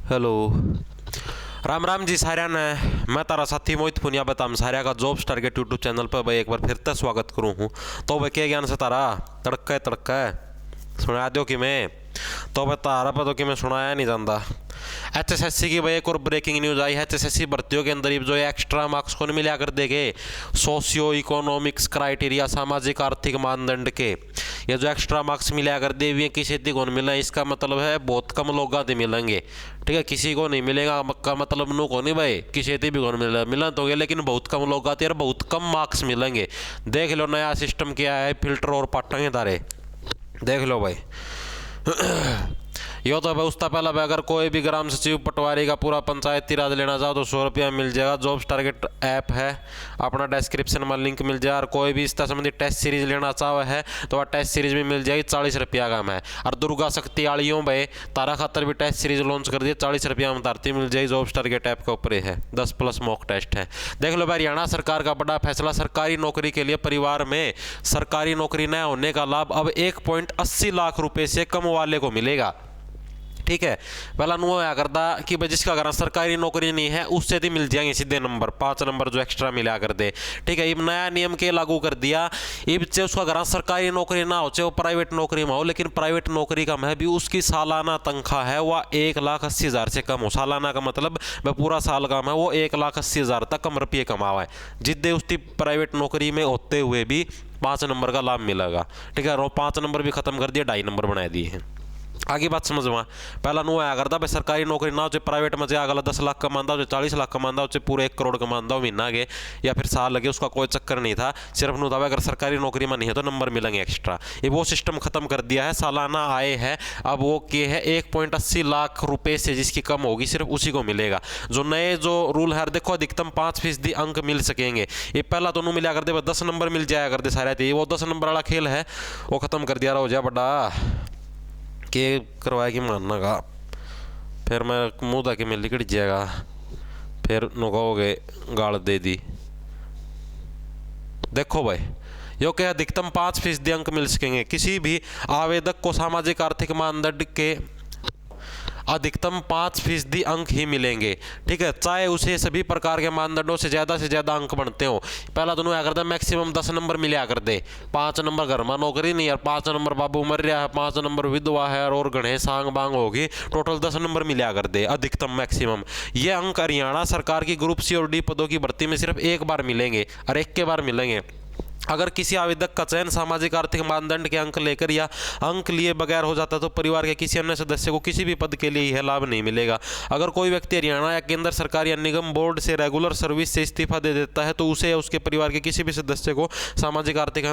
Hello. Ram Ram ji साਰਿਆਂ ने। मैं तारा साथी मोहित पुनिया बताम सारिया का जॉब्स टारगेट यूट्यूब चैनल पर भाई एक बार फिर से स्वागत करूँ हूँ। तो भाई क्या ज्ञान से तारा तड़का है सुना दो कि मैं तो भाई तारा पर तो कि मैं सुनाया नहीं जानता। एचएसएससी की भाई एक और ब्रेकिंग न्यूज़ आई है। एचएसएससी भर्तियों के अंदर जो एक्स्ट्रा मार्क्स कौन मिला कर देंगे सोशियो इकोनॉमिक्स क्राइटेरिया सामाजिक आर्थिक मानदंड के ये जो एक्स्ट्रा मार्क्स मिला कर दे हुए किसी को नहीं मिला। इसका मतलब है बहुत कम लोग आते मिलेंगे। ठीक है, किसी को नहीं मिलेगा का मतलब नो को नहीं भाई किसी भी को नहीं मिला तो गया, लेकिन बहुत कम लोग आते और बहुत कम मार्क्स मिलेंगे। देख लो नया सिस्टम क्या है, फिल्टर और पाटेंगे तारे देख लो भाई। यो तो भाई उसका पहला भाई अगर कोई भी ग्राम सचिव पटवारी का पूरा पंचायती राज लेना चाहो तो 100 रुपया मिल जाएगा। जॉब्स टारगेट ऐप है, अपना डिस्क्रिप्शन में लिंक मिल जाए। और कोई भी इसका संबंधी टेस्ट सीरीज लेना चाहो है तो वह टेस्ट सीरीज भी मिल जाएगी, 40 रुपया का है। और दुर्गा शक्ति आलियों भाई तारा खातर भी टेस्ट सीरीज लॉन्च कर दिए, 40 रुपया में तारती मिल जाएगी। जॉब्स टारगेट ऐप के ऊपर है 10+ मॉक टेस्ट है। देख लो भाई हरियाणा सरकार का बड़ा फैसला, सरकारी नौकरी के लिए परिवार में सरकारी नौकरी न होने का लाभ अब 1.80 लाख रुपए से कम वाले को मिलेगा। ठीक है, पहला नुआ क्या करता कि भाई जिसका घर सरकारी नौकरी नहीं है उससे भी मिल जाएंगे सीधे नंबर 5 नंबर जो एक्स्ट्रा मिला कर दे। ठीक है, अब नया नियम के लागू कर दिया। अब चाहे उसका घर सरकारी नौकरी ना हो चाहे वो प्राइवेट नौकरी में हो, लेकिन प्राइवेट नौकरी का मैं भी उसकी सालाना तनख्वाह है वह 1,80,000 से कम हो। सालाना का मतलब वह पूरा साल का है वो 1,80,000 तक कम रुपये कमावा है। जिद्दे उसकी प्राइवेट नौकरी में होते हुए भी 5 नंबर का लाभ मिलेगा। ठीक है, 5 नंबर भी खत्म कर दिया, 2.5 नंबर बना दिए हैं। आगे बात समझ में पहला नु आया करता भाई सरकारी नौकरी ना हो चाहे प्राइवेट में चाहे अगला 10 लाख कमांदा हो चाहे 40 लाख कमांदा हो चाहे पूरे 1 करोड़ कमांदा हो महीना के या फिर साल लगे, उसका कोई चक्कर नहीं था। सिर्फ नु था अगर सरकारी नौकरी में नहीं है तो नंबर मिलेंगे एक्स्ट्रा। ये वो सिस्टम खत्म कर दिया है। सालाना आय है अब वो क्या है 1.80 लाख रुपए से जिसकी कम होगी सिर्फ उसी को मिलेगा। जो नए जो रूल है देखो अधिकतम 5% अंक मिल सकेंगे। ये पहला तो मिला कर दे 10 नंबर मिल जाया करते सारे, वो 10 नंबर वाला खेल है वो खत्म कर दिया। हो जाए बड़ा के करवाया कि मानना का फिर मैं मुँह ताकि मैं लिकट जाएगा फिर नुकाओगे गाल दे दी। देखो भाई यो क्या अधिकतम 5% अंक मिल सकेंगे किसी भी आवेदक को। सामाजिक आर्थिक मानदंड के अधिकतम 5% अंक ही मिलेंगे। ठीक है, चाहे उसे सभी प्रकार के मानदंडों से ज़्यादा अंक बनते हो। पहला दोनों क्या करता है मैक्सिमम 10 नंबर मिला कर दे। 5 नंबर घर में नौकरी नहीं यार, 5 नंबर बाबू मर रहा है, 5 नंबर विधवा है और गणे सांग बांग होगी, टोटल 10 नंबर मिला कर दे अधिकतम मैक्सिमम। ये अंक हरियाणा सरकार की ग्रुप सी और डी पदों की भर्ती में सिर्फ एक बार मिलेंगे और एक के बार मिलेंगे। अगर किसी आवेदक का चयन सामाजिक आर्थिक मानदंड के अंक लेकर या अंक लिए बगैर हो जाता तो परिवार के किसी अन्य सदस्य को किसी भी पद के लिए यह लाभ नहीं मिलेगा। अगर कोई व्यक्ति हरियाणा या केंद्र सरकार या निगम बोर्ड से रेगुलर सर्विस से इस्तीफा दे देता है तो उसे या उसके परिवार के किसी भी सदस्य को सामाजिक आर्थिक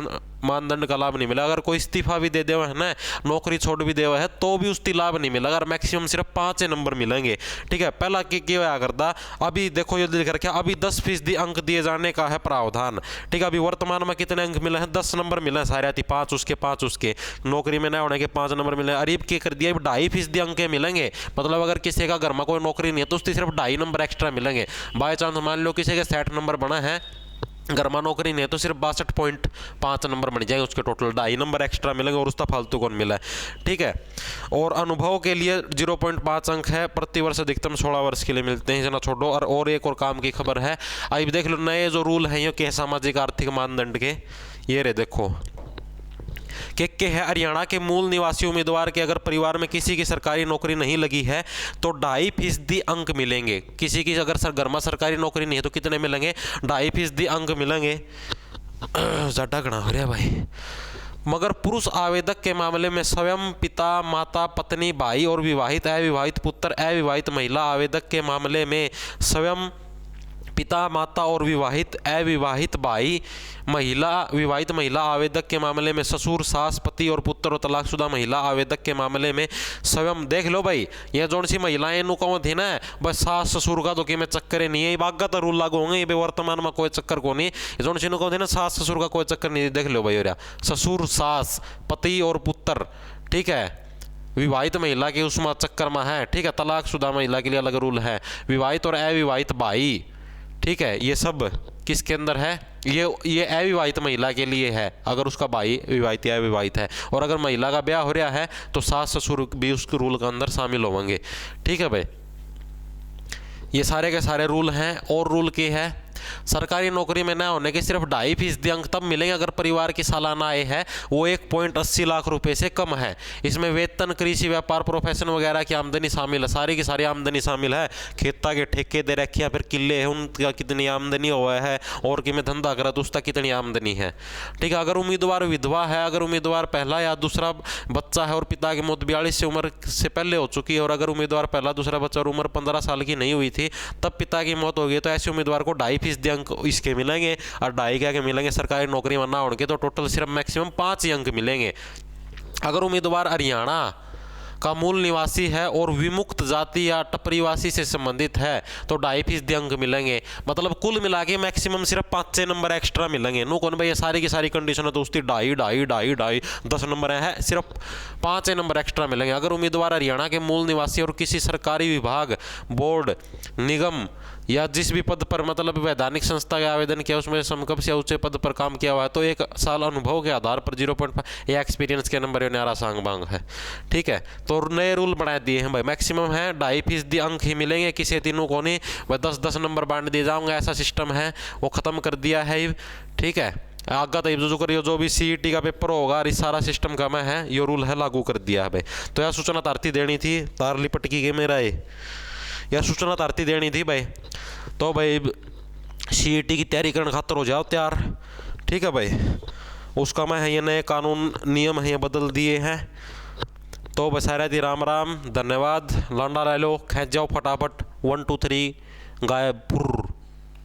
मानदंड का लाभ नहीं मिला। अगर कोई इस्तीफा भी दे देवा है ना, नौकरी छोड़ भी देवा है तो भी उसकी लाभ नहीं मिला। अगर मैक्सिमम सिर्फ 5 नंबर मिलेंगे। ठीक है, पहला क्या करता अभी देखो ये लिख रखा अभी 10% अंक दिए जाने का है प्रावधान। ठीक है, अभी वर्तमान में कितने अंक मिले हैं 10 नंबर मिले हैं सारे, 5 उसके नौकरी में न होने के 5 नंबर मिले। अरीब के कर दिया 2.5% अंक मिलेंगे। मतलब अगर किसी का घर में कोई नौकरी नहीं है तो उसकी सिर्फ 2.5 नंबर एक्स्ट्रा मिलेंगे। बाई चांस मान लो किसी के 60 नंबर बना है घर में नौकरी नहीं है तो सिर्फ 62.5 नंबर बन जाएंगे, उसके टोटल 2.5 नंबर एक्स्ट्रा मिलेंगे और उसका फालतू कौन मिला है। ठीक है, और अनुभव के लिए 0.5 अंक है, प्रति वर्ष अधिकतम 16 वर्ष के लिए मिलते हैं। जना छोड़ो और एक और काम की खबर है। अब देख लो नए जो रूल हैं ये क्या सामाजिक आर्थिक मानदंड के ये रे देखो के है हरियाणा के मूल निवासी उम्मीदवार के अगर परिवार में किसी की सरकारी नौकरी नहीं लगी है तो 2.5% अंक मिलेंगे। किसी की अगर घर में सरकारी नौकरी नहीं है तो कितने मिलेंगे 2.5% अंक मिलेंगे। ज़्यादा गणा हो रहा भाई। मगर पुरुष आवेदक के मामले में स्वयं पिता माता पत्नी भाई और विवाहित अविवाहित पुत्र अविवाहित महिला आवेदक के मामले में स्वयं पिता माता और विवाहित अविवाहित भाई महिला विवाहित महिला आवेदक के मामले में ससुर सास पति और पुत्र और तलाकशुदा महिला आवेदक के मामले में स्वयं। देख लो भाई ये जोन सी महिलाएं नु कौन थी ना बस सास ससुर का तो कि में चक्कर नहीं है, बागा तो रूल लागू होंगे ये वर्तमान में कोई चक्कर को नहीं। जोन सी नु कौन थी ना सास ससुर का कोई चक्कर नहीं। देख लो भाई हो रहा ससुर सास पति और पुत्र। ठीक है, विवाहित महिला के उसमें चक्कर में है। ठीक है, तलाकशुदा महिला के लिए अलग रूल है, विवाहित और अविवाहित भाई। ठीक है, ये सब किसके अंदर है ये अविवाहित महिला के लिए है अगर उसका भाई विवाहित या अविवाहित है। और अगर महिला का ब्याह हो रहा है तो सास ससुर भी उसके रूल के अंदर शामिल होंगे। ठीक है भाई, ये सारे के सारे रूल हैं। और रूल के है सरकारी नौकरी में न होने के सिर्फ 2.5% अंक तब मिलेंगे अगर परिवार की सालाना आय है वो 1.80 लाख रुपए से कम है। इसमें वेतन, कृषि, व्यापार, प्रोफेशन वगैरह की आमदनी शामिल है, सारी की सारी आमदनी शामिल है। खेता के ठेके दे रखे हैं, फिर किले हैं, उनका कितनी आमदनी हुआ है, और कि में धंधा करा तो उसका कितनी आमदनी है। ठीक है, अगर उम्मीदवार विधवा है, अगर उम्मीदवार पहला या दूसरा बच्चा है और पिता की मौत 42 से उम्र से पहले हो चुकी है, और अगर उम्मीदवार पहला दूसरा बच्चा और उम्र 15 साल की नहीं हुई थी तब पिता की मौत हो गई, तो ऐसे उम्मीदवार को 2.5% अंक इसके मिलेंगे। और 2.5 क्या के मिलेंगे सरकारी नौकरी में ना होने तो टोटल सिर्फ मैक्सिमम 5 ही अंक मिलेंगे। अगर उम्मीदवार हरियाणा का मूल निवासी है और विमुक्त जाति या टपरीवासी से संबंधित है तो 2.5% अंक मिलेंगे। मतलब कुल मिला के मैक्सिमम सिर्फ 5 नंबर एक्स्ट्रा मिलेंगे। नो कौन भाई ये सारी की सारी कंडीशन है तो उसकी 2.5 10 नंबर है, सिर्फ 5 नंबर एक्स्ट्रा मिलेंगे। अगर उम्मीदवार हरियाणा के मूल निवासी और किसी सरकारी विभाग, बोर्ड, निगम या जिस भी पद पर मतलब वैधानिक संस्था का आवेदन किया उसमें समकक्ष या ऊंचे पद पर काम किया हुआ है तो 1 साल अनुभव के आधार पर 0.5 या एक्सपीरियंस के नंबर न्यारा सांग बांग है। ठीक है, तो नए रूल बना दिए हैं भाई। मैक्सिमम है 2.5% अंक ही मिलेंगे, किसी तीनों को नहीं भाई 10 नंबर बांट दिए जाऊंगा, ऐसा सिस्टम है वो ख़त्म कर दिया है। ठीक है, आगा तो जो करियो जो भी CET का पेपर होगा ये सारा सिस्टम का मैं है ये रूल है लागू कर दिया है भाई। तो यह सूचना तारती देनी थी, तार लिपट की गई मेरा यह सूचना तारती देनी थी भाई। तो भाई CET की तैयारी करने खातर हो जाओ तैयार। ठीक है भाई, उसका मैं है ये नए कानून नियम है ये बदल दिए हैं। तो बस सारा राम राम, धन्यवाद। लांडा ले लो, खींच जाओ फटाफट, 1 2 3 गायब।